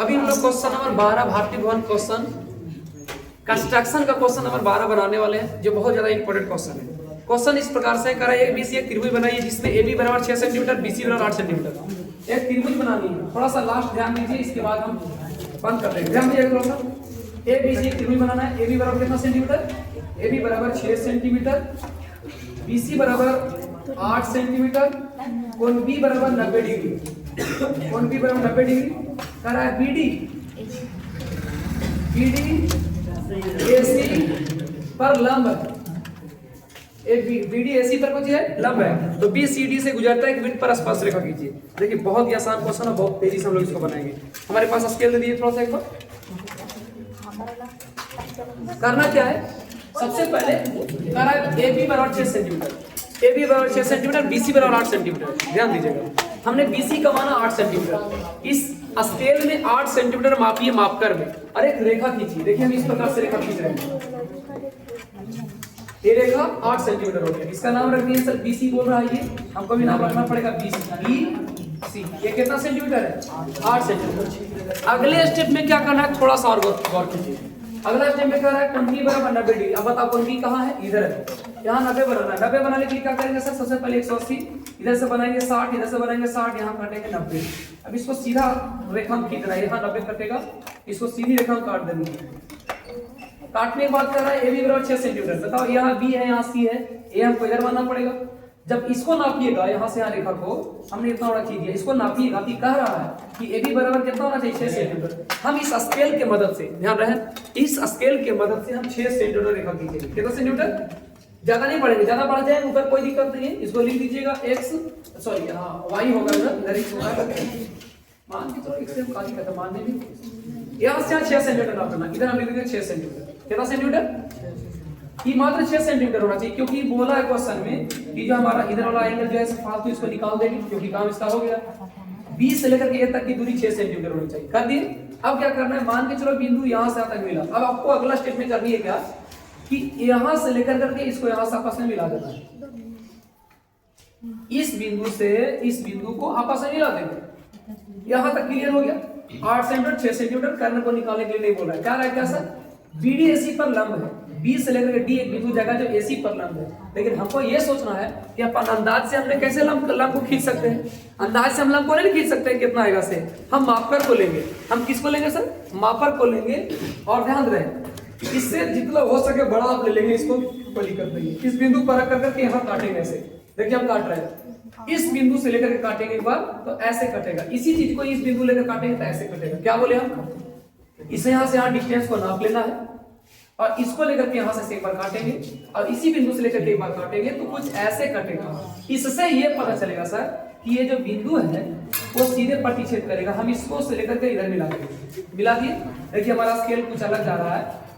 अभी हम लोग क्वेश्चन नंबर 12 भारतीय भवन क्वेश्चन कंस्ट्रक्शन का क्वेश्चन नंबर 12 बनाने वाले हैं, जो बहुत ज्यादा इंपॉर्टेंट क्वेश्चन है। क्वेश्चन इस प्रकार से करा है, ABC एक त्रिभुज बनाइए जिसमें AB बराबर 6 सेंटीमीटर, BC बराबर 8 सेंटीमीटर। एक त्रिभुज बनानी है, थोड़ा सा लास्ट ध्यान दीजिए, इसके बाद हम बंद कर देंगे। ध्यान दीजिएगा थोड़ा सा। ABC एक त्रिभुज बनाना है, AB बराबर कितना सेंटीमीटर, AB बराबर 6 सेंटीमीटर, BC बराबर 8 सेंटीमीटर, कोण B बराबर 90 डिग्री, कोण B बराबर 90 डिग्री। कर रहा है BD AC पर लंब है, BD AC पर कुछ है लंब है, तो BCD से गुजरता है, एक बिंदु पर स्पर्श रेखा कीजिए। देखिए बहुत ही आसान क्वेश्चन है, बहुत तेजी से हम लोग इसको बनाएंगे। हमारे पास स्केल दे दिए थोड़ा सा, एक बार करना क्या है, सबसे पहले करा है AB बराबर 6 सेंटीमीटर, AB बराबर 6 सेंटीमीटर, BC बराबर 8 सेंटीमीटर। ध्यान दीजिएगा, हमने BC का माना 8 सेंटीमीटर, इस स्केल में 8 सेंटीमीटर मापिए मापकर में, और एक रेखा खींचिए। देखिए हम इस प्रकार से रेखा खींच रहे हैं, ये रेखा 8 सेंटीमीटर हो गया, इसका नाम रख दिए सर BC बोल रहा है, ये हमको भी नाम रखना पड़ेगा BC। ये कितना सेंटीमीटर है, 8 सेंटीमीटर। अगले स्टेप में क्या करना है, थोड़ा सा और गौर कीजिए। अगला स्टेप में क्या है, कोण B बराबर 90 डिग्री। अब बताओ कोण B कहाँ है, इधर है, यहाँ 90 बनाना है। 90 बनाने के लिए क्या करेंगे सर, सबसे पहले 180, इधर से बनाएंगे 60, इधर से बनाएंगे 60, यहाँ काटेंगे 90। अब इसको सीधा रेखा खींचना है, यहाँ 90 कटेगा, इसको सीधी रेखा काट देंगे। काटने के बाद कर रहा है AB बराबर 6 सेंटीमीटर। बताओ यहाँ B है, यहाँ C है, A हमको इधर बनाना पड़ेगा। जब इसको नापिएगा, यहाँ से यहाँ रेखा को हमने इतना बड़ा खींच दिया, इसको नापिएगा, तो कह रहा है कि AB बराबर कितना होना चाहिए, 6 सेंटीमीटर। हम इस स्केल के मदद से, ध्यान रहे, इस स्केल के मदद से हम 6 सेंटीमीटर रेखा खींचेंगे। कितना सेंटीमीटर, ज्यादा नहीं बढ़ेंगे, ज्यादा बढ़ जाए ऊपर कोई दिक्कत नहीं है। इसको लिख दीजिएगा x, सॉरी हाँ y होगा इधर x होगा, मान के चलो x से खाली करते मानने भी, यहाँ से 6 सेंटीमीटर नापना, इधर हम लिख देंगे 6 सेंटीमीटर। कितना सेंटीमीटर, ये मात्र 6 सेंटीमीटर होना चाहिए, क्योंकि बोला है क्वेश्चन में कि जो हमारा इधर वाला एंगल जो है फालतू इसको निकाल देंगे, क्योंकि काम इसका हो गया। B से लेकर के A तक की दूरी 6 सेंटीमीटर होनी चाहिए, कर दिए। अब क्या करना है, मान के चलो बिंदु यहाँ से तक मिला। अब आपको अगला स्टेप में करनी है क्या, कि यहाँ से लेकर करके इसको यहाँ से आपस में मिला देना है। इस बिंदु से इस बिंदु को आपस में मिला देंगे। यहाँ तक क्लियर हो गया, 8 सेंटीमीटर 6 सेंटीमीटर। कर्ण को निकालने के लिए नहीं बोल रहा है, क्या रहा है क्या सर, BD AC पर लंब है, B से लेकर के D एक बिंदु जगह जो AC पर लंब है। लेकिन हमको ये सोचना है कि अपन अंदाज से हमने कैसे लंब को खींच सकते हैं। अंदाज से हम लंब को नहीं खींच सकते, कितना आएगा से हम मापर को लेंगे। हम किसको लेंगे सर, मापर को लेंगे। और ध्यान रहे, इससे जितना हो सके बड़ा आप ले लेंगे, इसको कोई दिक्कत नहीं है। इस बिंदु पर रख करके यहाँ काटेंगे ऐसे, देखिए हम काट रहे हैं, इस बिंदु से लेकर के काटेंगे एक बार तो ऐसे कटेगा, इसी चीज को इस बिंदु लेकर काटेंगे तो ऐसे कटेगा। क्या बोले हम, इसे यहाँ से यहाँ डिस्टेंस को नाप लेना है, और इसको लेकर के यहाँ से एक बार काटेंगे, और इसी बिंदु से लेकर के एक बार काटेंगे तो कुछ ऐसे कटेगा। इससे ये पता चलेगा सर कि ये जो बिंदु है वो सीधे प्रतिच्छेद करेगा। हम इसको से लेकर के इधर मिला देंगे, मिला दिए। देखिए हमारा स्केल कुछ अलग जा रहा है,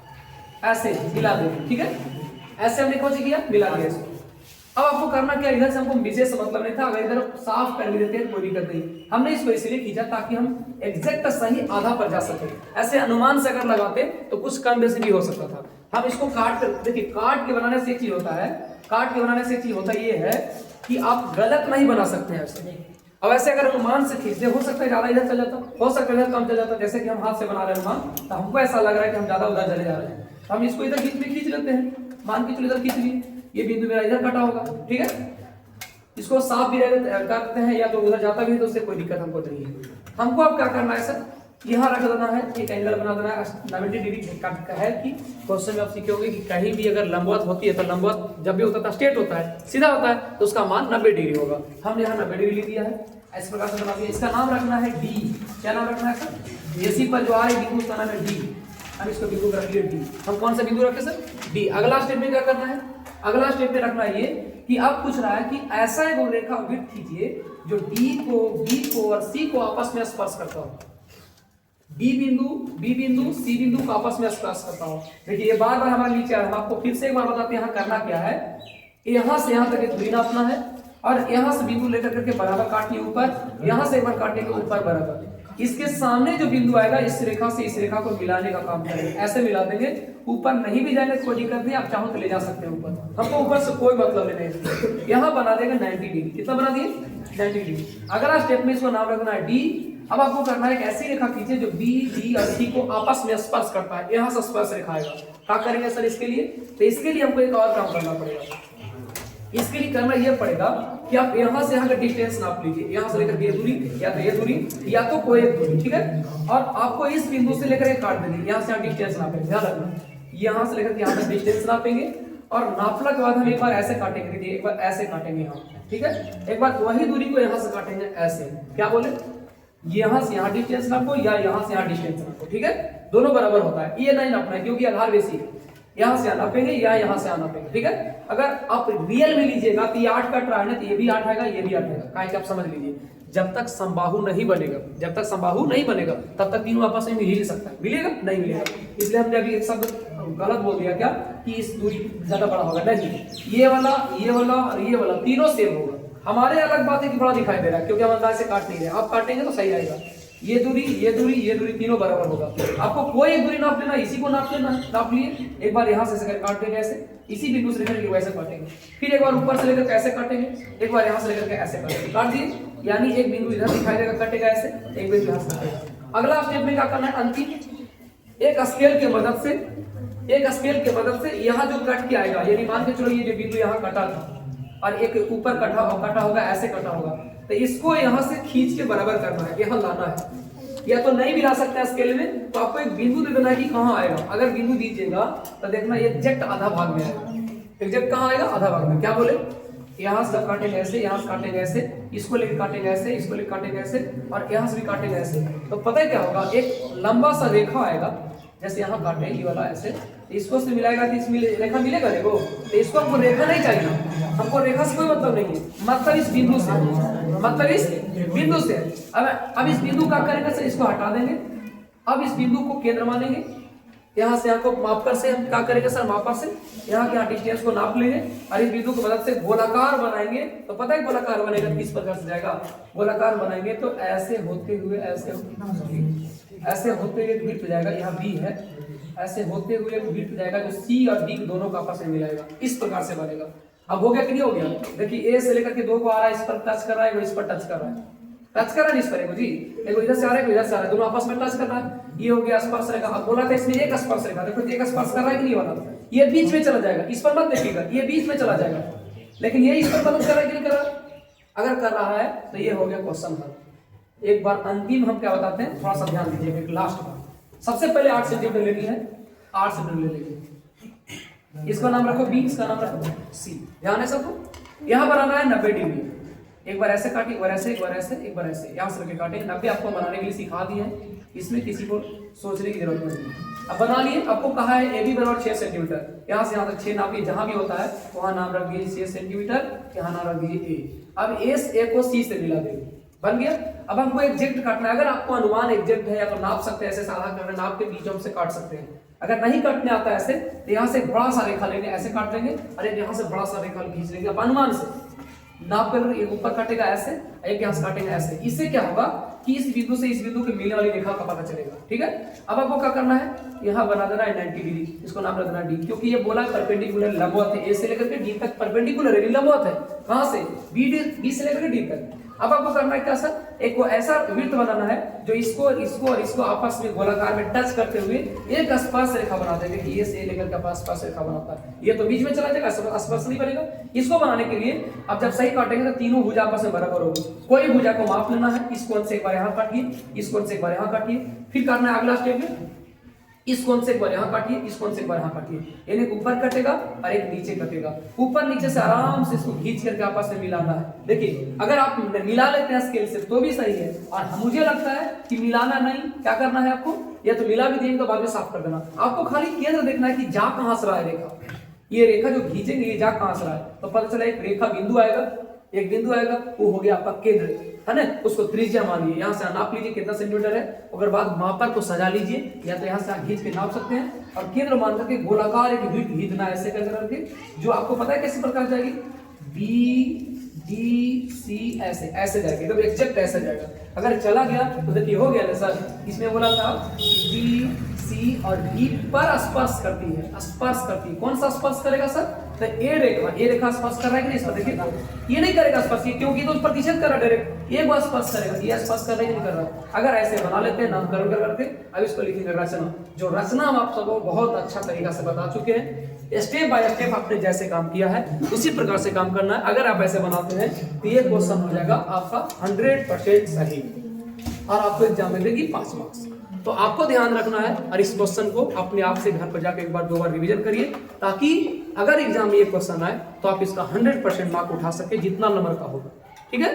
ऐसे मिला देंगे, ठीक है, ऐसे हमने कौन सी किया, मिला दिया इसको। अब आपको करना क्या, इधर से हमको विशेष मतलब नहीं था, अगर इधर साफ कर भी देते हैं कोई दिक्कत नहीं। हमने इसको इसलिए खींचा ताकि हम एग्जैक्ट सही आधा पर जा सके। ऐसे अनुमान से अगर लगाते तो कुछ कम बेसी भी हो सकता था। हम इसको काट कर, देखिए काट के बनाने से एक चीज होता है, काट के बनाने से एक चीज होता ये है कि आप गलत नहीं बना सकते हैं ऐसे। अब ऐसे अगर अनुमान से खींचते, हो सकता है ज्यादा इधर चल जाता, हो सकता है इधर कम चल जाता। जैसे कि हम हाथ से बना रहे हैं अनुमान, तो हमको ऐसा लग रहा है कि हम ज्यादा उधर चले जा रहे हैं, तो हम इसको इधर खींच लेते हैं। मान के चलो इधर खींच लिए, ये बिंदु मेरा इधर कटा होगा, ठीक है। इसको साफ भी करते हैं, या तो उधर जाता भी है तो उससे कोई दिक्कत हमको नहीं है। हमको अब क्या करना है सर, यहाँ रख देना है, एक एंगल बना देना है 90 डिग्री का है। कि क्वेश्चन में आप सीखे होंगे कि कहीं भी अगर लंबवत होती है तो लंबवत जब भी होता है स्ट्रेट होता है, सीधा होता है, तो उसका मान 90 डिग्री होगा। हमने यहाँ 90 डिग्री लिख दिया है, इस प्रकार से बना दिया। इसका नाम रखना है D। क्या नाम रखना है सर, AC पर जो आ रही बिंदु उसका नाम है D। हम इसको बिंदु रख लिए D। हम कौन सा बिंदु रखे सर, D। अगला स्टेप में क्या करना है, अगला स्टेप में रखना है ये कि अब पूछ रहा है कि ऐसा एक रेखा वृत्त खींचिए जो D को, B को और C को आपस में स्पर्श करता हो। B बिंदु C बिंदु को आपस में स्पर्श करता हो। देखिए ये बार बार हमारे नीचे आ रहा है, हम आपको फिर से एक बार बताते हैं यहाँ करना क्या है। यहाँ से यहाँ तक दूरी नापना है, और यहाँ से बिंदु लेकर करके बराबर काटिए ऊपर, यहाँ से एक बार काटेंगे ऊपर बराबर। इसके सामने जो बिंदु आएगा इस रेखा से इस रेखा को मिलाने का काम करेंगे, ऐसे मिला देंगे। ऊपर नहीं भी जाएंगे तो कोई दिक्कत नहीं, आप चाहो तो ले जा सकते हैं ऊपर, हमको ऊपर से कोई मतलब नहीं। यहाँ बना देगा 90 डिग्री। कितना बना दिए, 90 डिग्री। अगला स्टेप में इसको नाम रखना है D, अब आपको करना है एक ऐसी रेखा खींचे जो बी डी और सी को आपस में स्पर्श करता है, यहाँ से स्पर्श रेखा आएगा। क्या करेंगे सर इसके लिए? तो इसके लिए हमको एक और काम करना पड़ेगा। इसके लिए करना यह पड़ेगा कि आप यहाँ से यहाँ का डिस्टेंस नाप लीजिए, यहाँ से लेकर ये दूरी या तो ये दूरी या तो कोई एक दूरी, ठीक है। और आपको इस बिंदु से लेकर काट देंगे, यहाँ से यहाँ डिस्टेंस नापेंगे, ध्यान रखना, यहाँ से लेकर यहाँ तक डिस्टेंस नापेंगे और नापना के बाद हम एक बार ऐसे काटेंगे, देखिए एक बार ऐसे काटेंगे यहाँ, ठीक है। एक बार वही दूरी को यहाँ से काटेंगे ऐसे, क्या बोले, यहाँ से यहाँ डिस्टेंस नापो या यहाँ से यहाँ डिस्टेंस नापो, ठीक है, दोनों बराबर होता है। ये नहीं नापना है क्योंकि आधार बेसी है, यहाँ से यहाँ नापेंगे या यहाँ से यहाँ नापेंगे, ठीक है। अगर आप रियल में लीजिएगा तो ये 8 कट रहा है ना, तो ये भी 8 आएगा, ये भी 8 आएगा, काहे कि आप समझ लीजिए जब तक समबाहु नहीं बनेगा, जब तक समबाहु नहीं बनेगा तब तक तीनों आपस में मिल ही नहीं सकता, मिलेगा नहीं मिलेगा। इसलिए हमने अभी एक शब्द गलत बोल दिया, क्या कि इस दूरी ज्यादा बड़ा होगा, नहीं, ये वाला और ये वाला तीनों सेम होगा। हमारे अलग बात है कि बड़ा दिखाई दे रहा है क्योंकि हम अंदाज से काट नहीं रहे, आप काटेंगे तो सही आएगा। ये दूरी तीनों बराबर होगा। आपको कोई एक दूरी नाप लेना, इसी को नाप लेना, नाप लिए एक बार यहाँ से काट देंगे ऐसे, इसी बिंदु से लेकर के वैसे काटेंगे, फिर एक बार ऊपर से लेकर कैसे काटेंगे, एक बार यहाँ से लेकर के ऐसे काटेंगे, काट दिए, यानी एक बिंदु इधर दिखाई देगा कटेगा ऐसे, एक बिंदु यहाँ से कटेगा। अगला स्टेप में क्या करना है, अंतिम एक स्केल की मदद से यहाँ जो कट के आएगा, यानी मान के चलो ये जो बिंदु यहाँ कटा था और एक ऊपर कटा होगा, ऐसे कटा होगा, तो इसको यहाँ से खींच के बराबर करना है, यहाँ लाना है। या तो नहीं भी ला सकते हैं स्केल में, तो आपको एक बिंदु दे देना है कि कहाँ आएगा। अगर बिंदु दीजिएगा तो देखना एग्जैक्ट आधा भाग में आएगा। एग्जैक्ट कहाँ आएगा, आधा भाग में। क्या बोले, यहाँ से काटेंगे ऐसे, यहाँ से काटेंगे ऐसे, इसको लेकर काटेंगे ऐसे, इसको लेकर काटेंगे ऐसे और यहाँ से भी काटेंगे ऐसे, तो पता है क्या होगा, एक लंबा सा रेखा आएगा, जैसे यहाँ काटे ये वाला ऐसे, इसको से मिलाएगा तो इसमें रेखा मिलेगा देखो, तो इसको हमको रेखा नहीं चाहिए, हमको रेखा से कोई मतलब नहीं है, मतलब इस बिंदु से, अब इस बिंदु का करेंगे सर, इसको हटा देंगे। अब इस बिंदु को केंद्र मानेंगे, यहाँ से यहाँ को मापकर से हम क्या करेंगे सर, मापर से यहाँ के यहाँ डिस्टेंस को नाप लेंगे और इस बिंदु की मदद से गोलाकार बनाएंगे। तो पता है गोलाकार बनेगा किस प्रकार से जाएगा, गोलाकार बनाएंगे तो ऐसे होते हुए वृत्त जाएगा, यहाँ बी है, ऐसे होते हुए वृत्त जाएगा जो सी और डी दोनों का आपस में मिलाएगा, इस प्रकार से बनेगा। अब हो गया कि नहीं हो गया, देखिए ए से लेकर के 2 को आ रहा है, इस पर टच कर रहा है, इस पर टच कर रहा है, इस पर जी, देखो इधर से आ रहा है, इधर से आ रहा है, दोनों आपस में टच कर रहा है, ये हो गया स्पर्श रेखा। अब बोला था इसमें एक स्पर्श रेखा, देखो एक स्पर्श कर रहा है कि नहीं वाला, ये बीच में चला जाएगा, इस पर मत देखिएगा, ये बीच में चला जाएगा, लेकिन ये इस पर मदद कर रहा है कि नहीं कर रहा, अगर कर रहा है तो ये हो गया क्वेश्चन हल। एक बार अंतिम हम क्या बताते हैं, थोड़ा सा ध्यान दीजिए, एक लास्ट बार, सबसे पहले 8 सेंटीमीटर लेनी है, 8 सेंटीमीटर ले लीजिए, इसका नाम रखो बी, इसका नाम रखो सी, ध्यान है सबको। यहाँ बनाना है 90 डिग्री, एक बार ऐसे काटे, एक बार ऐसे, एक बार ऐसे, एक बार ऐसे, यहाँ से लेके काटे। 90 आपको बनाने के लिए सिखा दिए हैं, इसमें किसी को सोचने की जरूरत नहीं। अब बना लिए, आपको कहा है ए बी बराबर 6 सेंटीमीटर, यहाँ से यहाँ तक 6 नापिए, जहां भी होता है वहां नाम रख दीजिए 6 सेंटीमीटर, यहाँ नाम रख दीजिए ए। अब ए को सी से मिला देंगे, बन गया। अब हमको एग्जैक्ट काटना है, अगर आपको अनुमान एग्जैक्ट है या तो नाप सकते हैं, ऐसे साधा करना, नाप के बीच से काट सकते हैं। अगर नहीं काटने आता है ऐसे, तो यहाँ से बड़ा सा रेखा लेंगे, ऐसे काट देंगे, और एक यहाँ से बड़ा सा रेखा खींच लेंगे, अब अनुमान से नाप कर एक ऊपर काटेगा ऐसे, एक यहाँ से काटेगा ऐसे। इससे क्या होगा कि इस बिंदु से इस बिंदु के मिलने वाली रेखा का पता चलेगा, ठीक है। अब आपको क्या करना है, यहाँ बना देना है 90 डिग्री, इसको नाम रख देना डी, क्योंकि ये बोला परपेंडिकुलर लंबवत है, ए से लेकर के डी तक परपेंडिकुलर है, लंबवत है, कहां से, बी से लेकर के डी तक। अब आपको करना है क्या सर, एक को ऐसा वृत्त बनाना है जो इसको और इसको आपस में गोलाकार में टच करते हुए एक स्पर्श रेखा बना देंगे, कि ये से लेकर के स्पर्श रेखा बनाता है, ये तो बीच में चला जाएगा, स्पर्श नहीं बनेगा। इसको बनाने के लिए अब जब सही काटेंगे तो तीनों भुजा आपस में बराबर होगी, कोई भुजा को माप लेना है, इस कोण से एक बार यहाँ काटिए, इस कोण से एक बार यहाँ काटिए, फिर करना है अगला स्टेप में, इस कोण से एक बार यहाँ काटिए, इस कोण से एक बार यहाँ काटिए, यानी ऊपर कटेगा और एक नीचे कटेगा, ऊपर नीचे से आराम से इसको खींच करके आपस में मिलाना है। देखिए अगर आप मिला लेते हैं स्केल से तो भी सही है, और मुझे लगता है कि मिलाना नहीं, क्या करना है आपको, या तो मिला भी देंगे तो बाद में साफ कर देना, आपको खाली केंद्र देखना है कि जा कहां से रहा है रेखा, ये रेखा जो खींचेंगे ये जा कहां से रहा है, तो पता चला एक रेखा बिंदु आएगा, एक बिंदु आएगा, वो हो गया आपका केंद्र, है ना, उसको त्रिज्या मानिए, यहाँ से नाप लीजिए कितना सेंटीमीटर है, अगर बाद मापर को सजा लीजिए, या तो यहाँ से खींच के नाप सकते हैं, और केंद्र मान करके गोलाकार एक वृत्त खींचना ऐसे करके, जो आपको पता है कैसे प्रकार जाएगी, बी डी सी ऐसे जाएगी, तो एग्जैक्ट ऐसे जाएगा। अगर चला गया तो देखिए हो गया ना सर, इसमें बोला था बी सी और डी पर स्पर्श करती है, स्पर्श करती है, कौन सा स्पर्श करेगा सर, तो ये रेखा स्पर्श कर रहा है कि नहीं स्पर्श, देखिए ये नहीं करेगा स्पर्श, क्योंकि तो प्रतिशत कर रहा है डायरेक्ट, ये बात स्पर्श करेगा, ये स्पर्श कर रहा है कि नहीं कर रहा। अगर ऐसे बना लेते हैं नामकरण करके, अब इसको लिखेंगे रचना। जो रचना हम आप सबको बहुत अच्छा तरीका से बता चुके हैं, स्टेप बाय स्टेप आपने जैसे काम किया है उसी प्रकार से काम करना है। अगर आप ऐसे बनाते हैं तो ये क्वेश्चन हो जाएगा आपका 100% सही और आपको एग्जाम में देगी 5 मार्क्स। तो आपको ध्यान रखना है और इस क्वेश्चन को अपने आप से घर पर जाकर एक बार 2 बार रिवीजन करिए, ताकि अगर एग्जाम में ये क्वेश्चन आए तो आप इसका 100% मार्क उठा सके जितना नंबर का होगा। ठीक है।